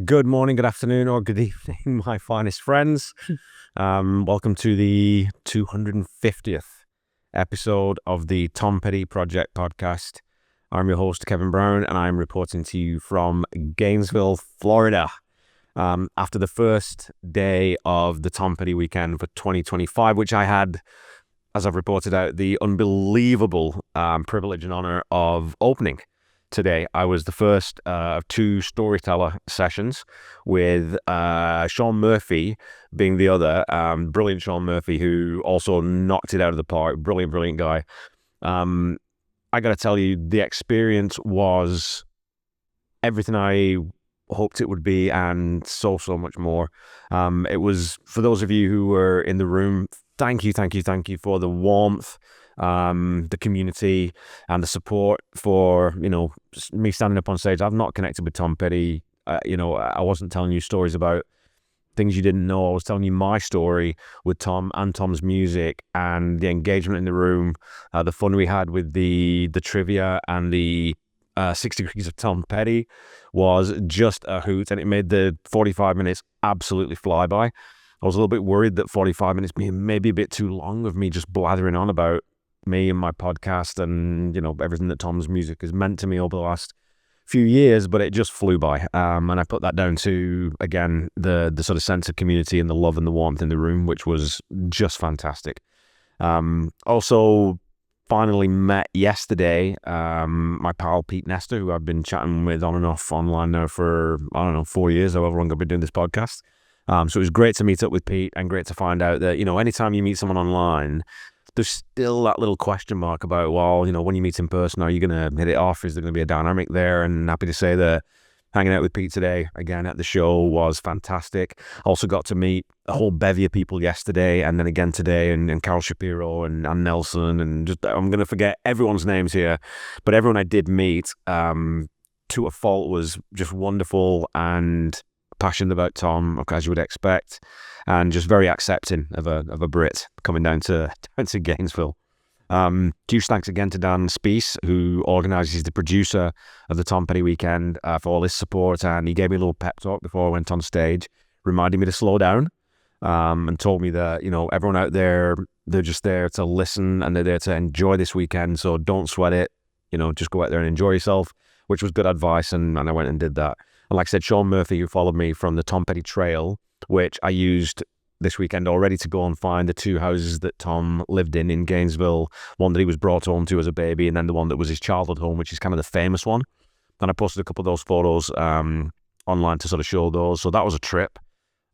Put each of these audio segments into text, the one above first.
Good morning, good afternoon, or good evening, my finest friends. Welcome to the 250th episode of the Tom Petty Project podcast. I'm your host, Kevin Brown, and I'm reporting to you from Gainesville, Florida. After the first day of the Tom Petty weekend for 2025, which I had, as I've reported out, the unbelievable privilege and honor of opening today. I was the first of two storyteller sessions, with Sean Murphy being the other. Brilliant Sean Murphy, who also knocked it out of the park. Brilliant guy. I got to tell you, the experience was everything I hoped it would be, and so much more. It was, for those of you who were in the room, thank you for the warmth, the community, and the support for, me standing up on stage. I've not connected with Tom Petty. I wasn't telling you stories about things you didn't know. I was telling you my story with Tom and Tom's music, and the engagement in the room, the fun we had with the trivia, and the 6 Degrees of Tom Petty was just a hoot, and it made the 45 minutes absolutely fly by. I was a little bit worried that 45 minutes may be a bit too long of me just blathering on about me and my podcast and, everything that Tom's music has meant to me over the last few years, but it just flew by. And I put that down to, again, the sort of sense of community and the love and the warmth in the room, which was just fantastic. Also, finally met yesterday my pal Pete Nestor, who I've been chatting with on and off online now for, 4 years, however long I've been doing this podcast. So it was great to meet up with Pete, and great to find out that, anytime you meet someone online, there's still that little question mark about, well, when you meet in person, are you going to hit it off? Is there going to be a dynamic there? And happy to say that hanging out with Pete today, again, at the show, was fantastic. Also got to meet a whole bevy of people yesterday, and then again today, and Carol Shapiro and Nelson, and just, I'm going to forget everyone's names here, but everyone I did meet, to a fault, was just wonderful and passionate about Tom, as you would expect, and just very accepting of a Brit coming down to Gainesville. Huge thanks again to Dan Speece, who organises, the producer of the Tom Petty weekend, for all his support, and he gave me a little pep talk before I went on stage, reminding me to slow down, and told me that, everyone out there, they're just there to listen, and they're there to enjoy this weekend, so don't sweat it, just go out there and enjoy yourself, which was good advice, and I went and did that. And like I said, Sean Murphy, who followed me from the Tom Petty Trail, which I used this weekend already to go and find the two houses that Tom lived in Gainesville, one that he was brought home to as a baby, and then the one that was his childhood home, which is kind of the famous one. And I posted a couple of those photos online to sort of show those. So that was a trip.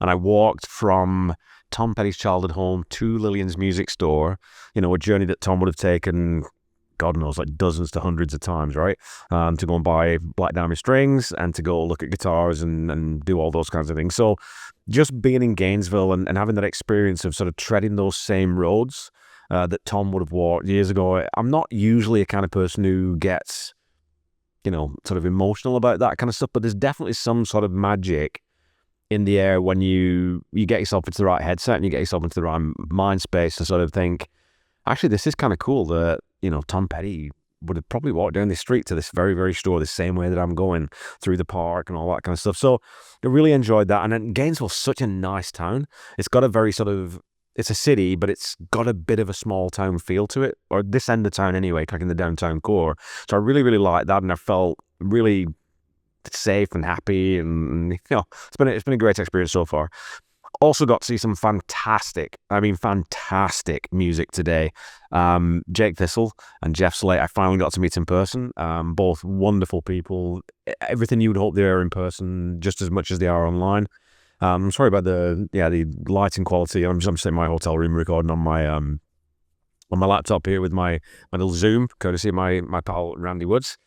And I walked from Tom Petty's childhood home to Lillian's music store, a journey that Tom would have taken, God knows, like dozens to hundreds of times, right? To go and buy Black Diamond strings, and to go look at guitars and do all those kinds of things. So just being in Gainesville and having that experience of sort of treading those same roads that Tom would have walked years ago. I'm not usually a kind of person who gets, sort of emotional about that kind of stuff, but there's definitely some sort of magic in the air when you get yourself into the right headset and you get yourself into the right mind space to sort of think, actually, this is kind of cool that, Tom Petty would have probably walked down the street to this very, very store the same way that I'm going through the park and all that kind of stuff. So I really enjoyed that. And then Gainesville's such a nice town. It's got a very sort of, it's a city, but it's got a bit of a small town feel to it, or this end of town anyway, like in the downtown core. So I really, really liked that, and I felt really safe and happy, and it's been a great experience so far. Also got to see some fantastic music today. Jake Thistle and Jeff Slate, I finally got to meet in person. Both wonderful people. Everything you would hope they are in person, just as much as they are online. I'm sorry about the lighting quality. I'm just in my hotel room recording on my laptop here with my little Zoom, courtesy of my pal Randy Woods.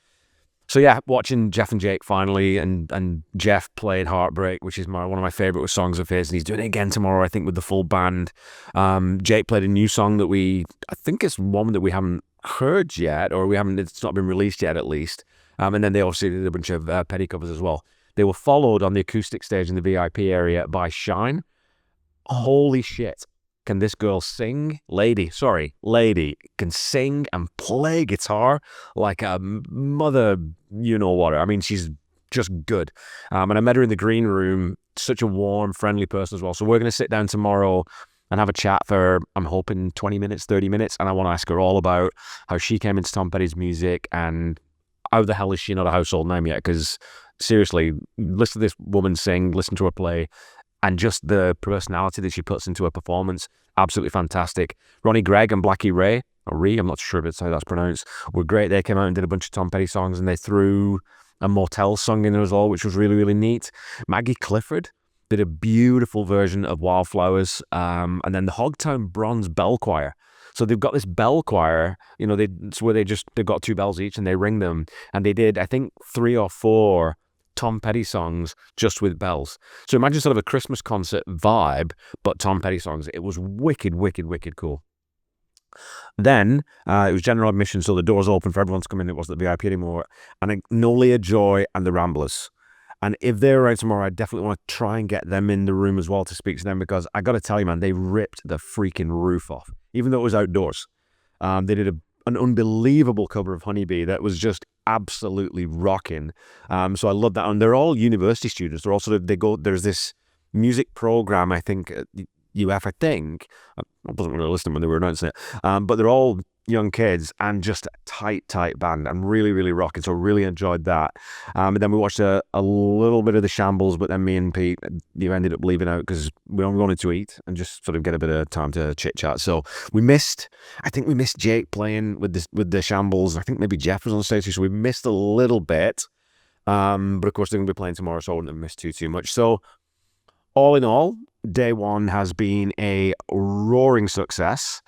So yeah, watching Jeff and Jake finally, and Jeff played Heartbreak, which is one of my favorite songs of his, and he's doing it again tomorrow, I think, with the full band. Jake played a new song that I think it's one that we haven't heard yet, or it's not been released yet at least. And then they obviously did a bunch of Petty covers as well. They were followed on the acoustic stage in the VIP area by Shine. Holy shit. Can this girl sing? Lady can sing and play guitar like a mother, you know what. I mean, she's just good. And I met her in the green room, such a warm, friendly person as well. So we're going to sit down tomorrow and have a chat for, I'm hoping, 20 minutes, 30 minutes. And I want to ask her all about how she came into Tom Petty's music and how the hell is she not a household name yet? Because seriously, listen to this woman sing, listen to her play, and just the personality that she puts into her performance, absolutely fantastic. Ronnie Gregg and Blackie Ray, or Ree, I'm not sure if it's how that's pronounced, were great. They came out and did a bunch of Tom Petty songs, and they threw a Motel song in there as well, which was really, really neat. Maggie Clifford did a beautiful version of Wildflowers, and then the Hogtown Bronze Bell Choir. So they've got this bell choir, you know, it's where they've got 2 bells each and they ring them, and they did, I think, 3 or 4 Tom Petty songs just with bells. So imagine sort of a Christmas concert vibe, but Tom Petty songs. It was wicked, wicked, wicked cool. Then it was general admission, so the doors open for everyone to come in. It wasn't the VIP anymore. And Nolia Joy and the Ramblers. And if they're around tomorrow, I definitely want to try and get them in the room as well to speak to them, because I got to tell you, man, they ripped the freaking roof off, even though it was outdoors. They did an unbelievable cover of Honeybee that was just absolutely rocking. So I love that. And they're all university students. They're also, there's this music program, I think, at UF, I think. I wasn't really listening when they were announcing it. But they're all young kids and just a tight band and really, really rocking. So really enjoyed that. And then we watched a little bit of the Shambles, but then me and Pete, you ended up leaving out because we only wanted to eat and just sort of get a bit of time to chit chat. So I think we missed Jake playing with the Shambles. I think maybe Jeff was on stage, so we missed a little bit. But of course they're going to be playing tomorrow, so I wouldn't have missed too much. So all in all, day one has been a roaring success.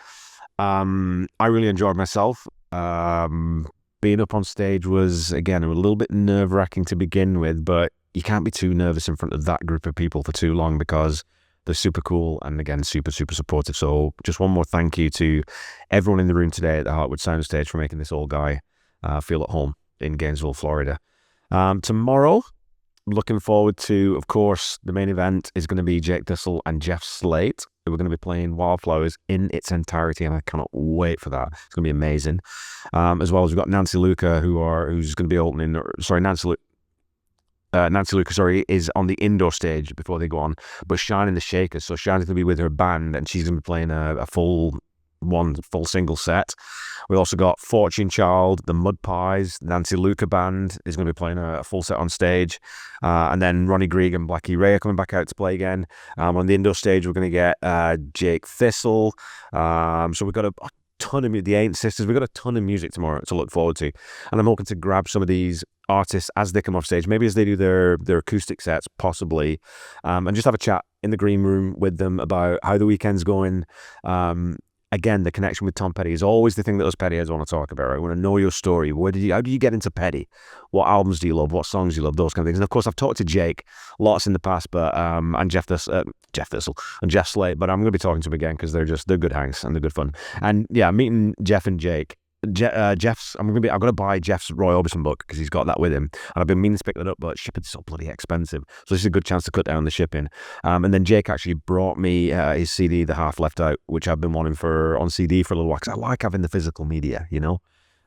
I really enjoyed myself. Being up on stage was, again, a little bit nerve-wracking to begin with, but you can't be too nervous in front of that group of people for too long because they're super cool and, again, super, super supportive. So just one more thank you to everyone in the room today at the Heartwood Soundstage for making this old guy feel at home in Gainesville, Florida. Tomorrow, looking forward to, of course, the main event is going to be Jake Thistle and Jeff Slate. We're going to be playing Wildflowers in its entirety, and I cannot wait for that. It's going to be amazing. As well as we've got Nancy Luca, who's going to be opening. Nancy Luca, is on the indoor stage before they go on. But Shine and the Shakers, so Shine's going to be with her band, and she's going to be playing a full single set. We also got Fortune Child, the Mud Pies, Nancy Luca band is going to be playing a full set on stage, and then Ronnie Gregg and Blackie Ray are coming back out to play again. On the indoor stage, we're going to get Jake Thistle. So we've got a ton of the Ain't Sisters. We've got a ton of music tomorrow to look forward to, and I'm hoping to grab some of these artists as they come off stage, maybe as they do their acoustic sets, possibly, and just have a chat in the green room with them about how the weekend's going. Again, the connection with Tom Petty is always the thing that us Petty heads want to talk about, right? I want to know your story. How do you get into Petty? What albums do you love? What songs do you love? Those kind of things. And of course, I've talked to Jake lots in the past, but and Jeff Thistle and Jeff Slate, but I'm going to be talking to him again because they're good hangs and they're good fun. And yeah, meeting Jeff and Jake. I've got to buy Jeff's Roy Orbison book because he's got that with him, and I've been meaning to pick that up, but shipping's so bloody expensive, so this is a good chance to cut down the shipping. And then Jake actually brought me his CD, The Half Left Out, which I've been wanting on CD for a little while because I like having the physical media, you know.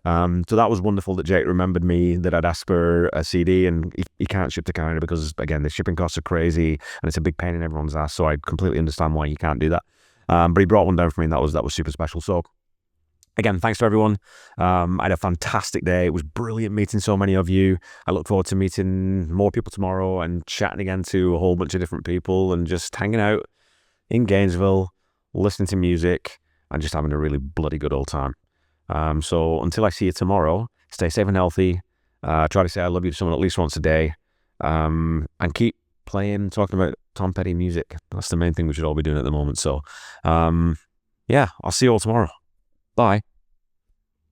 So that was wonderful that Jake remembered me, that I'd asked for a CD, and he can't ship to Canada because, again, the shipping costs are crazy and it's a big pain in everyone's ass, so I completely understand why you can't do that. But he brought one down for me, and that was super special. So again, thanks to everyone. I had a fantastic day. It was brilliant meeting so many of you. I look forward to meeting more people tomorrow and chatting again to a whole bunch of different people and just hanging out in Gainesville, listening to music, and just having a really bloody good old time. So until I see you tomorrow, stay safe and healthy. Try to say I love you to someone at least once a day. And keep talking about Tom Petty music. That's the main thing we should all be doing at the moment. So, yeah, I'll see you all tomorrow. Bye.